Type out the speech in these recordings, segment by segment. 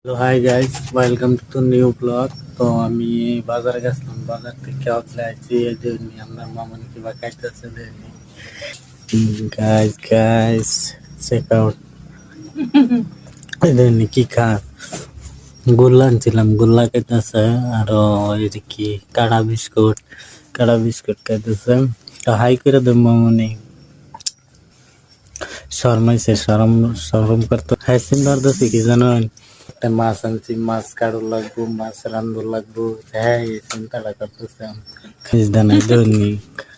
Hello hi guys, welcome to new blog. তো আমি বাজারে গেছিলাম, বাজার থেকে আসলে আইছি এই যে আমার মামনি কিবা খাইতেছে দেখি। গাইস চেক আউট এই দেখি কি খা গোল্লা আনছিলাম, গোল্লা খাইতেছে। আর এই যে কি কাড়া বিস্কুট খাইতেছে। তো হাই করে দেব মামনি, শর্মাইছে, শরম করতে হাই সিন্দার দোষী কি জানেন, একটা মাছ আনছি, মাছ কাড়ো লাগবো, মাছ রান্ধো লাগবো। হ্যাঁ এই চিন্তাটা করতেছে। খাইস দানাই দৈনি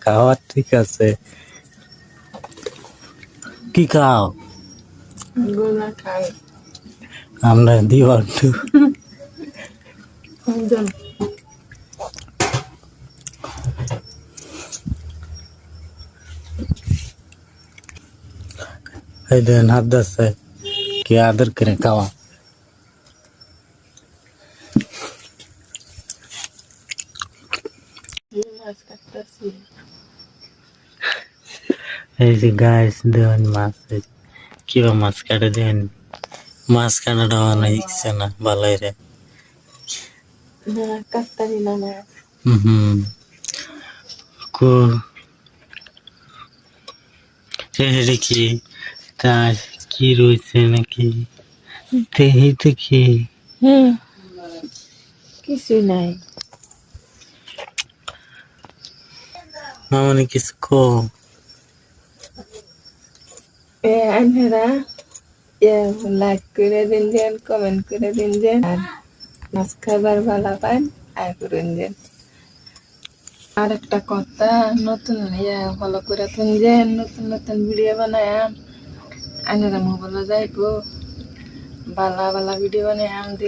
খাওয়া ঠিক আছে, কি খাও গোলা খাই আমরা দিব একটু। একজন এই দেন হাত দাসে কি আদর করে খাওয়া। মাছ কাটতেছি। এই যে গাইস দেন মাছ, কিবা মাছ কাটে দেন, মাছ কাটাটা অনেক ইচ্ছে না ভালোই রে। না কাটতারি না মাছ। হুম কো এটা কি তার কি রয়েছে নাকি এইটা কি হ্যাঁ কিছুই নাই। মামনি কিছু কো। আপনারা লাইক করে দিন যেন, কমেন্ট করে দিন যেন, আর মাছ খাবার ভালো পান আর করুন যেন। আর একটা কথা, নতুন ফলো করে তুন যেন, নতুন নতুন ভিডিও বানায় আনারা মোবাইল যাইবো, ভালা ভালা ভিডিও বানায় আন দিব।